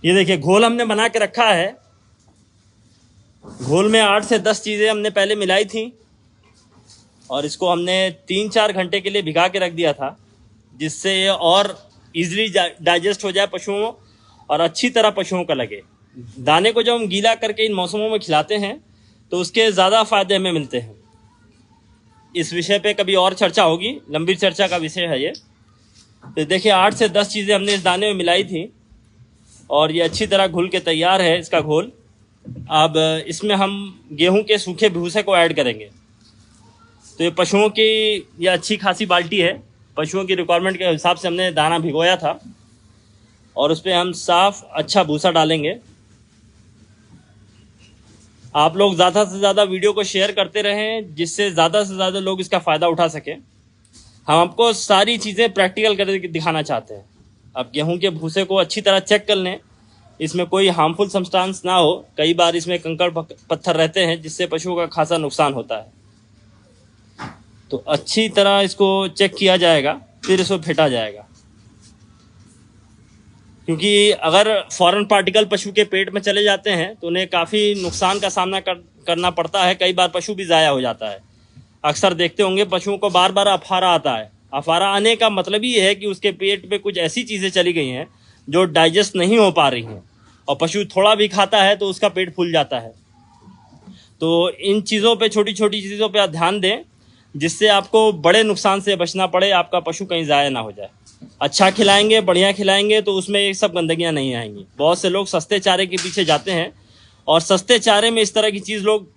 ये देखिए घोल हमने बना के रखा है। घोल में 8 से 10 चीज़ें हमने पहले मिलाई थी और इसको हमने 3-4 घंटे के लिए भिगा के रख दिया था, जिससे ये और इजीली डाइजेस्ट हो जाए पशुओं और अच्छी तरह पशुओं का लगे। दाने को जब हम गीला करके इन मौसमों में खिलाते हैं तो उसके ज़्यादा फायदे हमें मिलते हैं। इस विषय पे कभी और चर्चा होगी, लंबी चर्चा का विषय है ये। तो देखिए 8 से 10 चीज़ें हमने इस दाने में मिलाई थी और ये अच्छी तरह घुल के तैयार है इसका घोल। अब इसमें हम गेहूं के सूखे भूसे को ऐड करेंगे। तो ये पशुओं की ये अच्छी खासी बाल्टी है, पशुओं की रिक्वायरमेंट के हिसाब से हमने दाना भिगोया था और उस पर हम साफ अच्छा भूसा डालेंगे। आप लोग ज़्यादा से ज़्यादा वीडियो को शेयर करते रहें, जिससे ज़्यादा से ज़्यादा लोग इसका फ़ायदा उठा सकें। हम आपको सारी चीज़ें प्रैक्टिकल करके दिखाना चाहते हैं। अब गेहूं के भूसे को अच्छी तरह चेक कर लें, इसमें कोई हार्मफुल सब्सटेंस ना हो। कई बार इसमें कंकड़ पत्थर रहते हैं जिससे पशुओं का खासा नुकसान होता है। तो अच्छी तरह इसको चेक किया जाएगा, फिर इसको फेंटा जाएगा, क्योंकि अगर फॉरेन पार्टिकल पशु के पेट में चले जाते हैं तो उन्हें काफ़ी नुकसान का सामना करना पड़ता है। कई बार पशु भी ज़ाया हो जाता है। अक्सर देखते होंगे पशुओं को बार बार अफारा आता है। अफारा आने का मतलब ही है कि उसके पेट में कुछ ऐसी चीज़ें चली गई हैं जो डाइजेस्ट नहीं हो पा रही हैं, और पशु थोड़ा भी खाता है तो उसका पेट फूल जाता है। तो इन चीज़ों पे, छोटी छोटी चीज़ों पे आप ध्यान दें, जिससे आपको बड़े नुकसान से बचना पड़े, आपका पशु कहीं ज़ाया ना हो जाए। अच्छा खिलाएंगे, बढ़िया खिलाएंगे तो उसमें ये सब गंदगियाँ नहीं आएंगी। बहुत से लोग सस्ते चारे के पीछे जाते हैं और सस्ते चारे में इस तरह की चीज़ लोग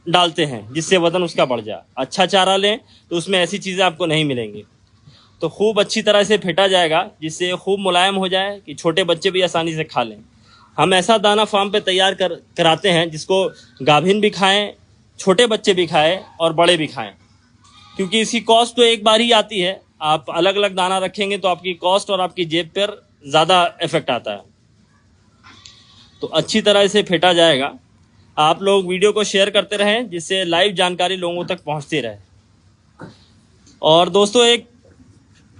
डालते हैं जिससे वजन उसका बढ़ जाए। अच्छा चारा लें तो उसमें ऐसी चीज़ें आपको नहीं मिलेंगी। तो खूब अच्छी तरह से फेंटा जाएगा, जिससे खूब मुलायम हो जाए कि छोटे बच्चे भी आसानी से खा लें। हम ऐसा दाना फार्म पे तैयार कराते हैं जिसको गाभिन भी खाएं, छोटे बच्चे भी खाएं और बड़े भी खाएं, क्योंकि इसकी कॉस्ट तो एक बार ही आती है। आप अलग अलग दाना रखेंगे तो आपकी कॉस्ट और आपकी जेब पर ज़्यादा इफेक्ट आता है। तो अच्छी तरह इसे फेंटा जाएगा। आप लोग वीडियो को शेयर करते रहें, जिससे लाइव जानकारी लोगों तक पहुंचती रहे। और दोस्तों, एक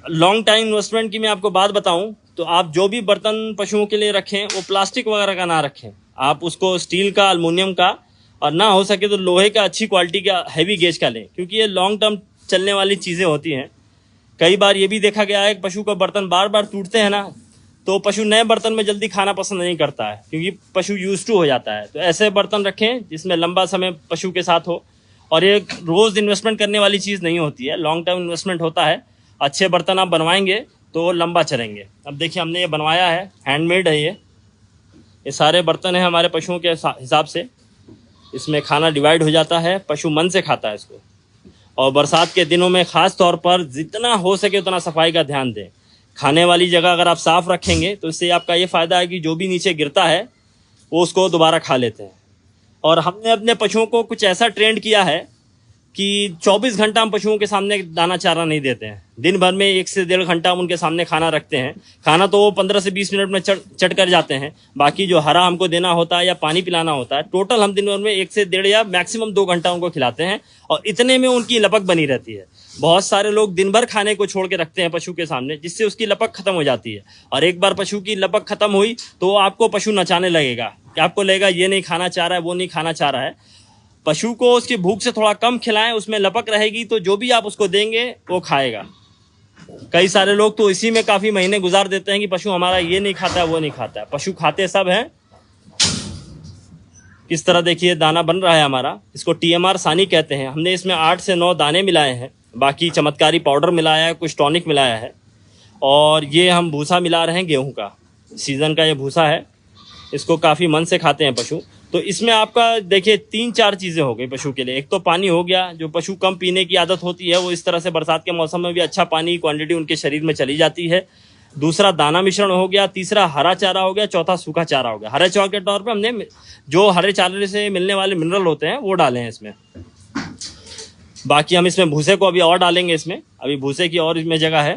लॉन्ग टाइम इन्वेस्टमेंट की मैं आपको बात बताऊं तो आप जो भी बर्तन पशुओं के लिए रखें वो प्लास्टिक वगैरह का ना रखें। आप उसको स्टील का, एल्युमिनियम का, और ना हो सके तो लोहे का, अच्छी क्वालिटी का, हैवी गेज का लें, क्योंकि ये लॉन्ग टर्म चलने वाली चीज़ें होती हैं। कई बार ये भी देखा गया है कि पशु का बर्तन बार बार टूटते हैं ना, तो पशु नए बर्तन में जल्दी खाना पसंद नहीं करता है, क्योंकि पशु यूज टू हो जाता है। तो ऐसे बर्तन रखें जिसमें लंबा समय पशु के साथ हो, और ये रोज़ इन्वेस्टमेंट करने वाली चीज़ नहीं होती है, लॉन्ग टर्म इन्वेस्टमेंट होता है। अच्छे बर्तन आप बनवाएंगे तो लंबा चलेंगे। अब देखिए हमने ये बनवाया है, हैंडमेड है ये सारे बर्तन हैं हमारे पशुओं के हिसाब से। इसमें खाना डिवाइड हो जाता है, पशु मन से खाता है इसको। और बरसात के दिनों में ख़ास तौर पर जितना हो सके उतना सफाई का ध्यान दें। खाने वाली जगह अगर आप साफ़ रखेंगे तो इससे आपका ये फ़ायदा है कि जो भी नीचे गिरता है वो उसको दोबारा खा लेते हैं। और हमने अपने पशुओं को कुछ ऐसा ट्रेंड किया है कि 24 घंटा हम पशुओं के सामने दाना चारा नहीं देते हैं। दिन भर में 1 से 1.5 घंटा हम उनके सामने खाना रखते हैं। खाना तो वो 15 से 20 मिनट में चट कर जाते हैं। बाकी जो हरा हमको देना होता है या पानी पिलाना होता है, टोटल हम दिन भर में 1 से 1.5 या मैक्सिमम 2 घंटा उनको खिलाते हैं, और इतने में उनकी लपक बनी रहती है। बहुत सारे लोग दिन भर खाने को छोड़ के रखते हैं पशु के सामने, जिससे उसकी लपक खत्म हो जाती है। और एक बार पशु की लपक खत्म हुई तो आपको पशु नचाने लगेगा कि आपको लगेगा ये नहीं खाना चाह रहा है, वो नहीं खाना चाह रहा है। पशु को उसकी भूख से थोड़ा कम खिलाएं, उसमें लपक रहेगी तो जो भी आप उसको देंगे वो खाएगा। कई सारे लोग तो इसी में काफ़ी महीने गुजार देते हैं कि पशु हमारा ये नहीं खाता है, वो नहीं खाता है। पशु खाते सब हैं। किस तरह देखिए दाना बन रहा है हमारा, इसको TMR सानी कहते हैं। हमने इसमें 8 से 9 दाने मिलाए हैं, बाकी चमत्कारी पाउडर मिलाया है, कुछ टॉनिक मिलाया है, और ये हम भूसा मिला रहे हैं गेहूं का। सीज़न का ये भूसा है, इसको काफ़ी मन से खाते हैं पशु। तो इसमें आपका देखिए 3-4 चीज़ें हो गई पशु के लिए। एक तो पानी हो गया, जो पशु कम पीने की आदत होती है वो इस तरह से बरसात के मौसम में भी अच्छा पानी क्वांटिटी उनके शरीर में चली जाती है। दूसरा दाना मिश्रण हो गया, तीसरा हरा चारा हो गया, चौथा सूखा चारा हो गया। हरे चारे के तौर पे हमने जो हरे चारे से मिलने वाले मिनरल होते हैं वो डाले हैं इसमें। बाकी हम इसमें भूसे को अभी और डालेंगे, इसमें अभी भूसे की और इसमें जगह है।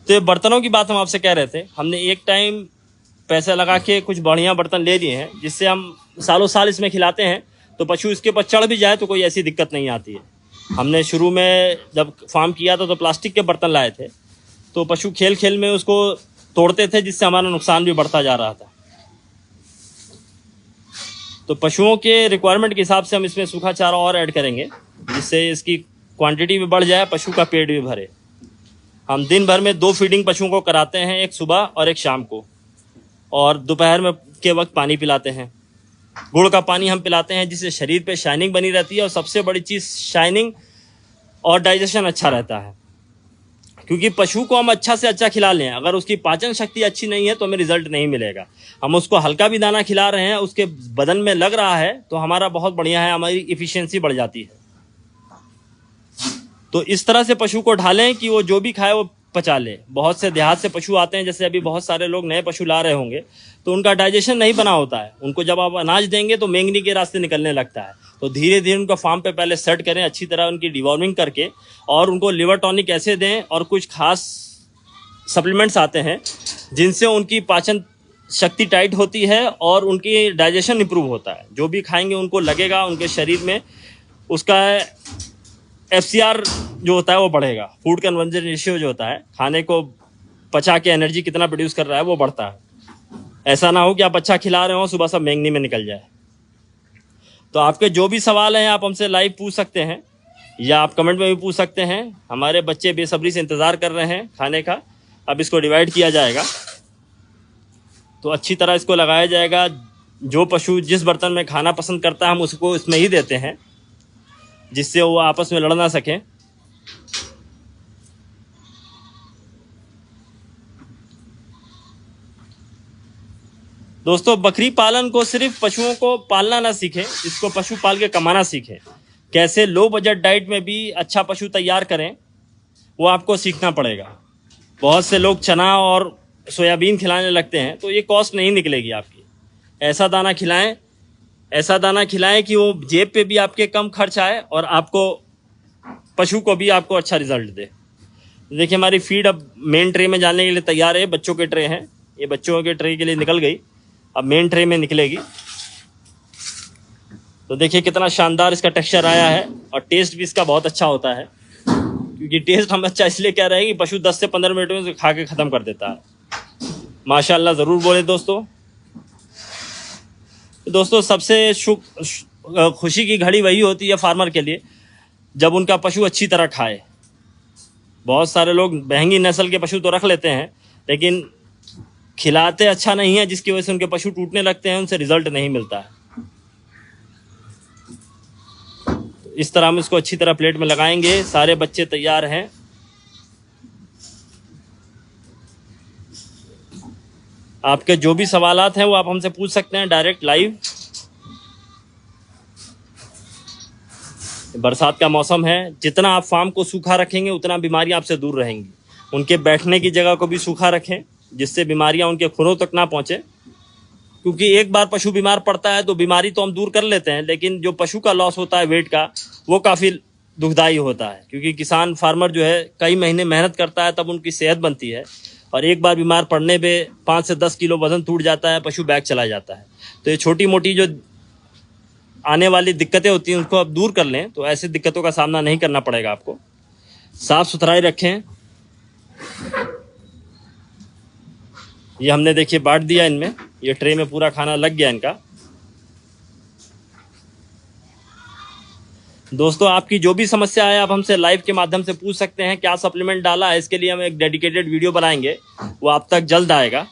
तो ये बर्तनों की बात हम आपसे कह रहे थे। हमने एक टाइम पैसे लगा के कुछ बढ़िया बर्तन ले लिए हैं, जिससे हम सालों साल इसमें खिलाते हैं, तो पशु इसके ऊपर चढ़ भी जाए तो कोई ऐसी दिक्कत नहीं आती है। हमने शुरू में जब फार्म किया था तो प्लास्टिक के बर्तन लाए थे, तो पशु खेल खेल में उसको तोड़ते थे, जिससे हमारा नुकसान भी बढ़ता जा रहा था। तो पशुओं के रिक्वायरमेंट के हिसाब से हम इसमें सूखा चारा और ऐड करेंगे, जिससे इसकी क्वांटिटी भी बढ़ जाए, पशु का पेट भी भरे। हम दिन भर में 2 फीडिंग पशुओं को कराते हैं, एक सुबह और एक शाम को, और दोपहर में के वक्त पानी पिलाते हैं। गुड़ का पानी हम पिलाते हैं, जिससे शरीर पे शाइनिंग बनी रहती है, और सबसे बड़ी चीज़ शाइनिंग और डाइजेशन अच्छा रहता है। क्योंकि पशु को हम अच्छा से अच्छा खिला लें, अगर उसकी पाचन शक्ति अच्छी नहीं है तो हमें रिजल्ट नहीं मिलेगा। हम उसको हल्का भी दाना खिला रहे हैं, उसके बदन में लग रहा है तो हमारा बहुत बढ़िया है, हमारी इफिशियंसी बढ़ जाती है। तो इस तरह से पशु को ढालें कि वो जो भी खाए वो पचा ले। बहुत से देहात से पशु आते हैं, जैसे अभी बहुत सारे लोग नए पशु ला रहे होंगे, तो उनका डाइजेशन नहीं बना होता है। उनको जब आप अनाज देंगे तो मेंगनी के रास्ते निकलने लगता है। तो धीरे धीरे उनको फार्म पे पहले सेट करें, अच्छी तरह उनकी डिवॉर्मिंग करके, और उनको लिवर टॉनिक ऐसे दें, और कुछ खास सप्लीमेंट्स आते हैं जिनसे उनकी पाचन शक्ति टाइट होती है और उनकी डाइजेशन इंप्रूव होता है। जो भी खाएंगे उनको लगेगा उनके शरीर में उसका FCR जो होता है वो बढ़ेगा, फूड कन्वर्जन रेशियो जो होता है, खाने को पचा के एनर्जी कितना प्रोड्यूस कर रहा है वो बढ़ता है। ऐसा ना हो कि आप अच्छा खिला रहे हो, सुबह सब मेंगनी में निकल जाए। तो आपके जो भी सवाल हैं आप हमसे लाइव पूछ सकते हैं, या आप कमेंट में भी पूछ सकते हैं। हमारे बच्चे बेसब्री से इंतज़ार कर रहे हैं खाने का। अब इसको डिवाइड किया जाएगा, तो अच्छी तरह इसको लगाया जाएगा। जो पशु जिस बर्तन में खाना पसंद करता है हम उसको इसमें ही देते हैं, जिससे वो आपस में लड़ ना सकें। दोस्तों, बकरी पालन को सिर्फ पशुओं को पालना ना सीखें, इसको पशु पाल के कमाना सीखें। कैसे लो बजट डाइट में भी अच्छा पशु तैयार करें वो आपको सीखना पड़ेगा। बहुत से लोग चना और सोयाबीन खिलाने लगते हैं, तो ये कॉस्ट नहीं निकलेगी आपकी। ऐसा दाना खिलाएं कि वो जेब पे भी आपके कम खर्च आए और आपको पशु को भी आपको अच्छा रिजल्ट दे। देखिए, हमारी फीड अब मेन ट्रे में जाने के लिए तैयार है। बच्चों के ट्रे हैं, ये बच्चों के ट्रे के लिए निकल गई, अब मेन ट्रे में निकलेगी। तो देखिए कितना शानदार इसका टेक्सचर आया है, और टेस्ट भी इसका बहुत अच्छा होता है। क्योंकि टेस्ट हम अच्छा इसलिए कह रहे हैं कि पशु 10 से 15 मिनट में खा के ख़त्म कर देता है। माशाल्लाह ज़रूर बोले दोस्तों। दोस्तों, सबसे खुशी की घड़ी वही होती है फार्मर के लिए जब उनका पशु अच्छी तरह खाए। बहुत सारे लोग महंगी नस्ल के पशु तो रख लेते हैं, लेकिन खिलाते अच्छा नहीं है, जिसकी वजह से उनके पशु टूटने लगते हैं, उनसे रिजल्ट नहीं मिलता है। तो इस तरह हम इसको अच्छी तरह प्लेट में लगाएंगे। सारे बच्चे तैयार हैं। आपके जो भी सवालात हैं वो आप हमसे पूछ सकते हैं डायरेक्ट लाइव। बरसात का मौसम है, जितना आप फार्म को सूखा रखेंगे उतना बीमारियां आपसे दूर रहेंगी। उनके बैठने की जगह को भी सूखा रखें, जिससे बीमारियां उनके खुरों तक ना पहुंचे। क्योंकि एक बार पशु बीमार पड़ता है तो बीमारी तो हम दूर कर लेते हैं, लेकिन जो पशु का लॉस होता है वेट का, वो काफ़ी दुखदायी होता है। क्योंकि किसान फार्मर जो है कई महीने मेहनत करता है, तब उनकी सेहत बनती है, और एक बार बीमार पड़ने पे 5 से 10 किलो वजन टूट जाता है, पशु बैग चला जाता है। तो ये छोटी मोटी जो आने वाली दिक्कतें होती हैं उसको आप दूर कर लें, तो ऐसी दिक्कतों का सामना नहीं करना पड़ेगा आपको। साफ सुथराई रखें। ये हमने देखिए बांट दिया इनमें, ये ट्रे में पूरा खाना लग गया इनका। दोस्तों, आपकी जो भी समस्या है आप हमसे लाइव के माध्यम से पूछ सकते हैं। क्या सप्लीमेंट डाला है, इसके लिए हम एक डेडिकेटेड वीडियो बनाएंगे, वो आप तक जल्द आएगा।